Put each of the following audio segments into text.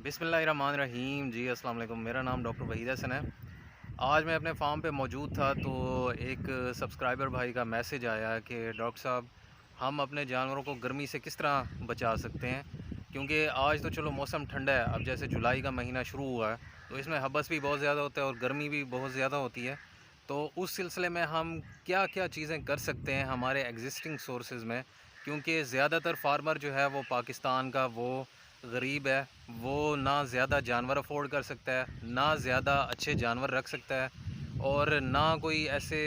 बिस्मिल्लाहिर्रहमानिर्रहीम जी। अस्सलाम वालेकुम। मेरा नाम डॉक्टर वहीद हसन है। आज मैं अपने फार्म पे मौजूद था तो एक सब्सक्राइबर भाई का मैसेज आया कि डॉक्टर साहब, हम अपने जानवरों को गर्मी से किस तरह बचा सकते हैं, क्योंकि आज तो चलो मौसम ठंडा है। अब जैसे जुलाई का महीना शुरू हुआ है तो इसमें हबस भी बहुत ज़्यादा होता है और गर्मी भी बहुत ज़्यादा होती है। तो उस सिलसिले में हम क्या क्या चीज़ें कर सकते हैं हमारे एग्जिस्टिंग सोर्सेज़ में, क्योंकि ज़्यादातर फार्मर जो है वो पाकिस्तान का वो गरीब है, वो ना ज़्यादा जानवर अफोर्ड कर सकता है, ना ज़्यादा अच्छे जानवर रख सकता है और ना कोई ऐसे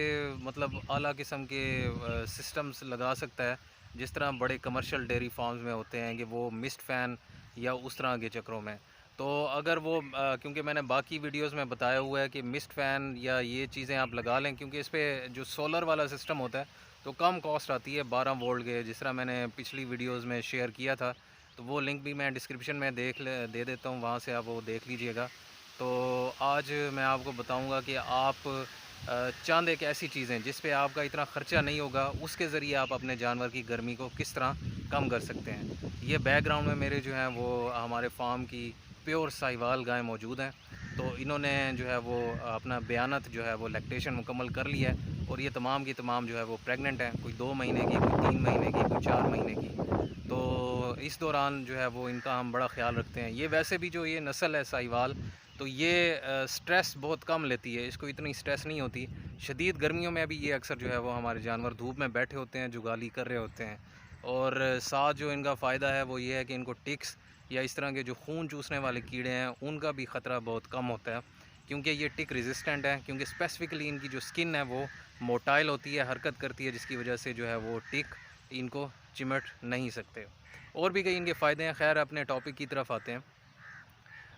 मतलब आला किस्म के सिस्टम्स लगा सकता है जिस तरह बड़े कमर्शियल डेयरी फार्म्स में होते हैं कि वो मिस्ट फ़ैन या उस तरह के चक्करों में। तो अगर वो क्योंकि मैंने बाकी वीडियोस में बताया हुआ है कि मिस्ट फ़ैन या ये चीज़ें आप लगा लें, क्योंकि इस पे जो सोलर वाला सिस्टम होता है तो कम कॉस्ट आती है 12 वोल्ट के, जिस तरह मैंने पिछली वीडियोस में शेयर किया था। तो वो लिंक भी मैं डिस्क्रिप्शन में दे देता हूँ, वहाँ से आप वो देख लीजिएगा। तो आज मैं आपको बताऊँगा कि आप चंद एक ऐसी चीज़ें जिस पे आपका इतना ख़र्चा नहीं होगा, उसके ज़रिए आप अपने जानवर की गर्मी को किस तरह कम कर सकते हैं। ये बैकग्राउंड में मेरे जो हैं वो हमारे फार्म की प्योर साहिवाल गाय मौजूद हैं। तो इन्होंने जो है वो अपना बयानत जो है वो लैक्टेशन मुकम्मल कर लिया है और ये तमाम की तमाम जो है वो प्रेग्नेंट हैं, कोई 2 महीने की, कोई 3 महीने की, कोई 4 महीने की। तो इस दौरान जो है वो इनका हम बड़ा ख़्याल रखते हैं। ये वैसे भी जो ये नस्ल है साहिवाल, तो ये स्ट्रेस बहुत कम लेती है, इसको इतनी स्ट्रेस नहीं होती। शदीद गर्मियों में भी ये अक्सर जो है वो हमारे जानवर धूप में बैठे होते हैं, जुगाली कर रहे होते हैं। और साथ जो इनका फ़ायदा है वो ये है कि इनको टिक्स या इस तरह के जो खून चूसने वाले कीड़े हैं उनका भी ख़तरा बहुत कम होता है, क्योंकि ये टिक रेजिस्टेंट है। क्योंकि स्पेसिफ़िकली इनकी जो स्किन है वो मोटाइल होती है, हरकत करती है, जिसकी वजह से जो है वो टिक इनको चिमट नहीं सकते। और भी कई इनके फ़ायदे हैं। खैर, अपने टॉपिक की तरफ आते हैं।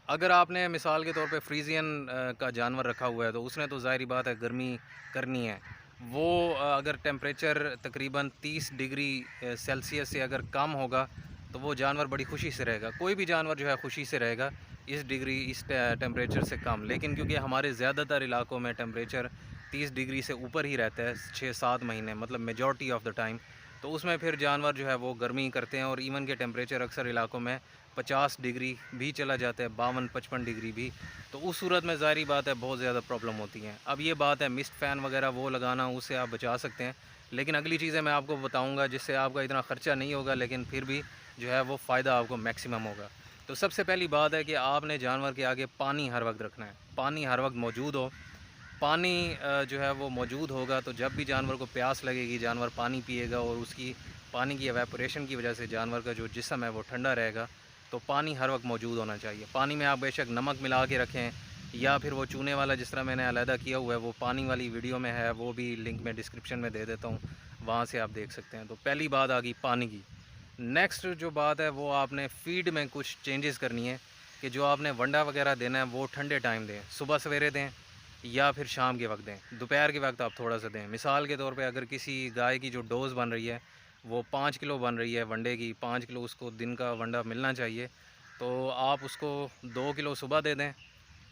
अगर आपने मिसाल के तौर पे फ्रीजियन का जानवर रखा हुआ है तो उसने तो ज़ाहिर बात है गर्मी करनी है। वो अगर टेम्परेचर तकरीबन 30 डिग्री सेल्सियस से अगर कम होगा तो वो जानवर बड़ी खुशी से रहेगा। कोई भी जानवर जो है खुशी से रहेगा इस टेम्परेचर से कम। लेकिन क्योंकि हमारे ज़्यादातर इलाकों में टेम्परेचर 30 डिग्री से ऊपर ही रहता है 6-7 महीने, मतलब मेजॉरिटी ऑफ द टाइम, तो उसमें फिर जानवर जो है वो गर्मी करते हैं। और इवन के टेम्परेचर अक्सर इलाकों में 50 डिग्री भी चला जाता है, 52-55 डिग्री भी। तो उस सूरत में ज़ाहिर बात है बहुत ज़्यादा प्रॉब्लम होती हैं। अब ये बात है मिस्ट फ़ैन वगैरह वो लगाना, उससे आप बचा सकते हैं। लेकिन अगली चीज़ें मैं आपको बताऊंगा जिससे आपका इतना ख़र्चा नहीं होगा, लेकिन फिर भी जो है वो फ़ायदा आपको मैक्सिमम होगा। तो सबसे पहली बात है कि आपने जानवर के आगे पानी हर वक्त रखना है। पानी हर वक्त मौजूद हो। पानी जो है वो मौजूद होगा तो जब भी जानवर को प्यास लगेगी जानवर पानी पिएगा और उसकी पानी की एवेपोरेशन की वजह से जानवर का जो जिस्म है वो ठंडा रहेगा। तो पानी हर वक्त मौजूद होना चाहिए। पानी में आप बेशक नमक मिला के रखें या फिर वो चूने वाला जिस तरह मैंने अलहदा किया हुआ है वो पानी वाली वीडियो में है, वो भी लिंक मैं डिस्क्रिप्शन में दे देता हूँ, वहाँ से आप देख सकते हैं। तो पहली बात आ गई पानी की। नेक्स्ट जो बात है वो आपने फ़ीड में कुछ चेंजेस करनी है कि जो आपने वंडा वगैरह देना है वो ठंडे टाइम दें, सुबह सवेरे दें या फिर शाम के वक्त दें। दोपहर के वक्त आप थोड़ा सा दें। मिसाल के तौर पे अगर किसी गाय की जो डोज़ बन रही है वो 5 किलो बन रही है वनडे की, 5 किलो उसको दिन का वंडा मिलना चाहिए, तो आप उसको 2 किलो सुबह दे दें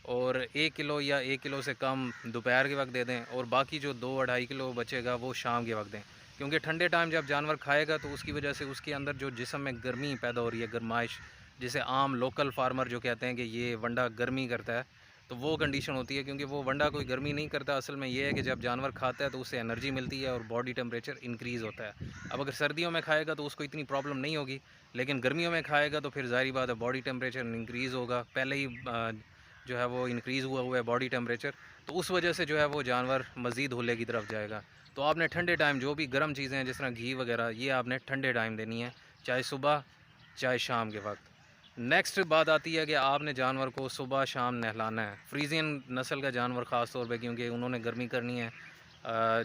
और 1 किलो या 1 किलो से कम दोपहर के वक्त दे दें और बाकी जो 2-2.5 किलो बचेगा वो शाम के वक्त दें। क्योंकि ठंडे टाइम जब जानवर खाएगा तो उसकी वजह से उसके अंदर जो जिस्म में गर्मी पैदा हो रही है, गर्माइश, जिसे आम लोकल फार्मर जो कहते हैं कि ये वंडा गर्मी करता है, तो वो कंडीशन होती है। क्योंकि वो वंडा कोई गर्मी नहीं करता, असल में ये है कि जब जानवर खाता है तो उससे एनर्जी मिलती है और बॉडी टेम्परेचर इंक्रीज़ होता है। अब अगर सर्दियों में खाएगा तो उसको इतनी प्रॉब्लम नहीं होगी, लेकिन गर्मियों में खाएगा तो फिर ज़ाहिर बात है बॉडी टेम्परेचर इंक्रीज़ होगा। पहले ही जो है वो इंक्रीज़ हुआ है बॉडी टेम्परेचर, तो उस वजह से जो है वो जानवर मज़ीद हुल्ले की तरफ जाएगा। तो आपने ठंडे टाइम जो भी गर्म चीज़ें हैं जिस तरह घी वगैरह, ये आपने ठंडे टाइम देनी है, चाहे सुबह चाहे शाम के वक्त। नेक्स्ट बात आती है कि आपने जानवर को सुबह शाम नहलाना है। फ्रीजियन नस्ल का जानवर ख़ास तौर पे, क्योंकि उन्होंने गर्मी करनी है।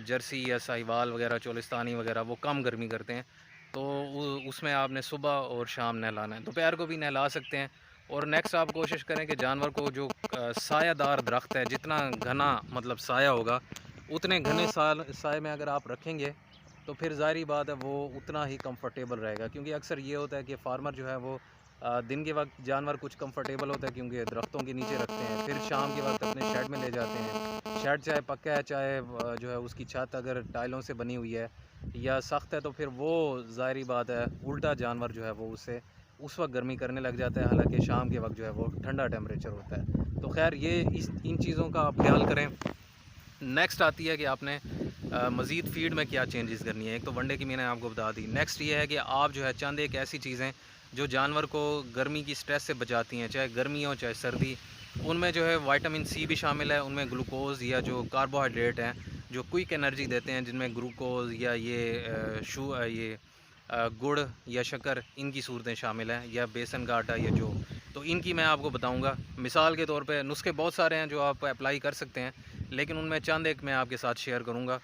जर्सी या साहिवाल वगैरह, चोलिस्तानी वगैरह वो कम गर्मी करते हैं, तो उसमें आपने सुबह और शाम नहलाना है। दोपहर को भी नहला सकते हैं। और नेक्स्ट आप कोशिश करें कि जानवर को जो सायादार दरख्त है, जितना घना मतलब साया होगा, उतने घने साए में अगर आप रखेंगे तो फिर ज़ाहिर बात है वो उतना ही कंफर्टेबल रहेगा। क्योंकि अक्सर ये होता है कि फार्मर जो है वो दिन के वक्त जानवर कुछ कंफर्टेबल होता है क्योंकि दरख्तों के नीचे रखते हैं, फिर शाम के वक्त अपने शेड में ले जाते हैं। शेड चाहे पक्का है, चाहे जो है उसकी छत अगर टाइलों से बनी हुई है या सख्त है, तो फिर वो ज़ाहिर बात है उल्टा जानवर जो है वो उससे उस वक्त गर्मी करने लग जाता है, हालांकि शाम के वक्त जो है वो ठंडा टेम्परेचर होता है। तो खैर ये इन चीज़ों का आप ख्याल करें। नेक्स्ट आती है कि आपने मज़ीद फ़ीड में क्या चेंजेस करनी है। एक तो वनडे की मैंने आपको बता दी। नेक्स्ट ये है कि आप जो है चंद एक ऐसी चीज़ें जो जानवर को गर्मी की स्ट्रेस से बचाती हैं, चाहे गर्मी हो चाहे सर्दी। उनमें जो है विटामिन सी भी शामिल है, उनमें ग्लूकोज़ या जो कार्बोहाइड्रेट हैं जो क्विक एनर्जी देते हैं, जिनमें ग्लूकोज़ या ये गुड़ या शक्कर इनकी सूरतें शामिल हैं, या बेसन का आटा या जो। तो इनकी मैं आपको बताऊंगा। मिसाल के तौर पे नुस्खे बहुत सारे हैं जो आप अप्लाई कर सकते हैं, लेकिन उनमें चंद एक मैं आपके साथ शेयर करूंगा।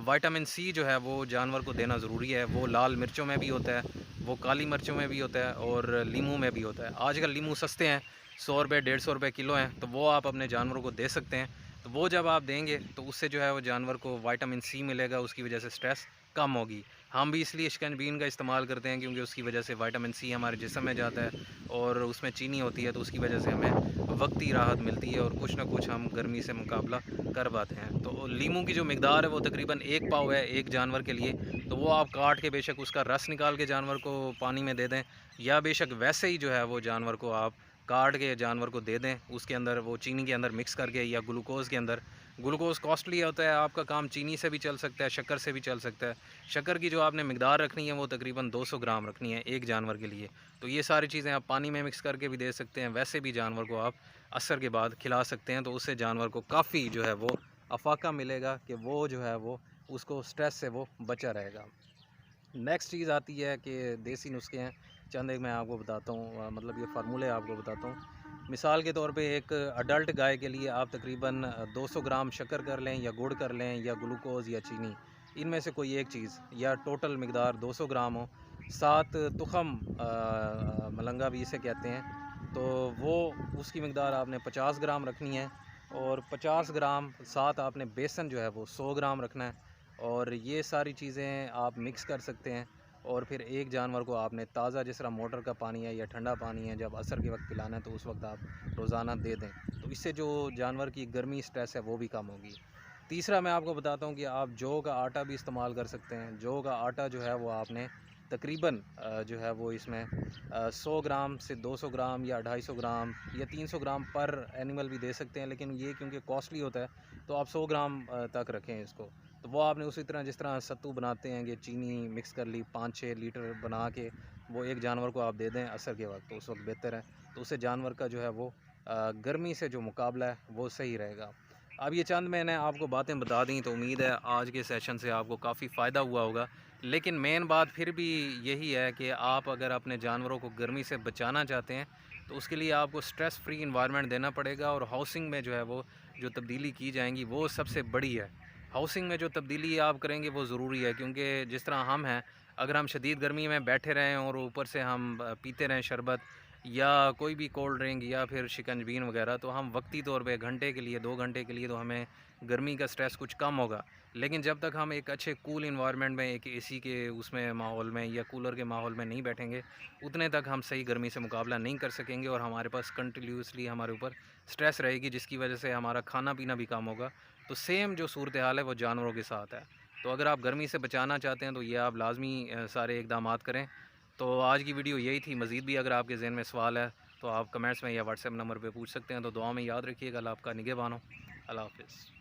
विटामिन सी जो है वो जानवर को देना ज़रूरी है। वो लाल मिर्चों में भी होता है, वो काली मिर्चों में भी होता है और लीमू में भी होता है। आजकल लीमू सस्ते हैं, 100 रुपये 150 रुपये किलो हैं, तो वो आप अपने जानवरों को दे सकते हैं। तो वो जब आप देंगे तो उससे जो है वो जानवर को विटामिन सी मिलेगा, उसकी वजह से स्ट्रेस कम होगी। हम भी इसलिए शिकंजबीन का इस्तेमाल करते हैं क्योंकि उसकी वजह से विटामिन सी हमारे जिस्म में जाता है और उसमें चीनी होती है, तो उसकी वजह से हमें वक्ती राहत मिलती है और कुछ ना कुछ हम गर्मी से मुकाबला कर पाते हैं। तो लीमू की जो मिकदार है वो तकरीबन 1 पाव है एक जानवर के लिए। तो वो आप काट के बेशक उसका रस निकाल के जानवर को पानी में दे दें, या बेशक वैसे ही जो है वो जानवर को आप काट के जानवर को दे दें, उसके अंदर वो चीनी के अंदर मिक्स करके, या ग्लूकोज़ के अंदर। ग्लूकोज़ कॉस्टली होता है, आपका काम चीनी से भी चल सकता है, शक्कर से भी चल सकता है। शक्कर की जो आपने मिकदार रखनी है वो तकरीबन 200 ग्राम रखनी है एक जानवर के लिए। तो ये सारी चीज़ें आप पानी में मिक्स करके भी दे सकते हैं, वैसे भी जानवर को आप असर के बाद खिला सकते हैं। तो उससे जानवर को काफ़ी जो है वो अफाका मिलेगा कि वो जो है वो उसको स्ट्रेस से वो बचा रहेगा। नेक्स्ट चीज़ आती है कि देसी नुस्खे हैं, चंद एक मैं आपको बताता हूँ, मतलब ये फार्मूले आपको बताता हूँ। मिसाल के तौर पे एक अडल्ट गाय के लिए आप तकरीबन 200 ग्राम शक्कर कर लें, या गुड़ कर लें, या ग्लूकोज़ या चीनी, इनमें से कोई एक चीज़, या टोटल मिकदार 200 ग्राम हो। 7 तुखम मलंगा भी इसे कहते हैं, तो वो उसकी मिकदार आपने 50 ग्राम रखनी है। और 50 ग्राम साथ आपने बेसन जो है वो 100 ग्राम रखना है। और ये सारी चीज़ें आप मिक्स कर सकते हैं। और फिर एक जानवर को आपने ताज़ा, जिस तरह मोटर का पानी है या ठंडा पानी है, जब असर के वक्त पिलाना है तो उस वक्त आप रोज़ाना दे दें। तो इससे जो जानवर की गर्मी स्ट्रेस है वो भी कम होगी। तीसरा मैं आपको बताता हूँ कि आप जौ का आटा भी इस्तेमाल कर सकते हैं। जौ का आटा जो है वो आपने तकरीबन जो है वो इसमें 100 ग्राम से 200 ग्राम या 250 ग्राम या 300 ग्राम पर एनिमल भी दे सकते हैं, लेकिन ये क्योंकि कॉस्टली होता है तो आप 100 ग्राम तक रखें इसको। तो वो आपने उसी तरह जिस तरह सत्तू बनाते हैं कि चीनी मिक्स कर ली 5-6 लीटर बना के, वो एक जानवर को आप दे दें असर के वक्त, तो उस वक्त बेहतर है। तो उससे जानवर का जो है वो गर्मी से जो मुकाबला है वो सही रहेगा। अब ये चंद मैंने आपको बातें बता दी, तो उम्मीद है आज के सेशन से आपको काफ़ी फ़ायदा हुआ होगा। लेकिन मेन बात फिर भी यही है कि आप अगर अपने जानवरों को गर्मी से बचाना चाहते हैं तो उसके लिए आपको स्ट्रेस फ्री इन्वायरमेंट देना पड़ेगा, और हाउसिंग में जो है वो जो तब्दीली की जाएंगी वो सबसे बड़ी है। हाउसिंग में जो तब्दीली आप करेंगे वो ज़रूरी है, क्योंकि जिस तरह हम हैं, अगर हम शदीद गर्मी में बैठे रहें और ऊपर से हम पीते रहें शरबत या कोई भी कोल्ड ड्रिंक या फिर शिकंजबीन वगैरह, तो हम वक्ती तौर पे घंटे के लिए 2 घंटे के लिए तो हमें गर्मी का स्ट्रेस कुछ कम होगा। लेकिन जब तक हम एक अच्छे कूल इन्वायरमेंट में, एक एसी के उसमें माहौल में या कूलर के माहौल में नहीं बैठेंगे, उतने तक हम सही गर्मी से मुकाबला नहीं कर सकेंगे, और हमारे पास कंटिन्यूसली हमारे ऊपर स्ट्रेस रहेगी, जिसकी वजह से हमारा खाना पीना भी कम होगा। तो सेम जो सूरत हाल है वो जानवरों के साथ है। तो अगर आप गर्मी से बचाना चाहते हैं तो ये आप लाजमी सारे इकदामात करें। तो आज की वीडियो यही थी। मज़ीद भी अगर आपके ज़हन में सवाल है तो आप कमेंट्स में या व्हाट्सएप नंबर पे पूछ सकते हैं। तो दुआ में याद रखिएगा। अल्लाह आपका निगहबान हो। अल्लाह हाफ़िज़।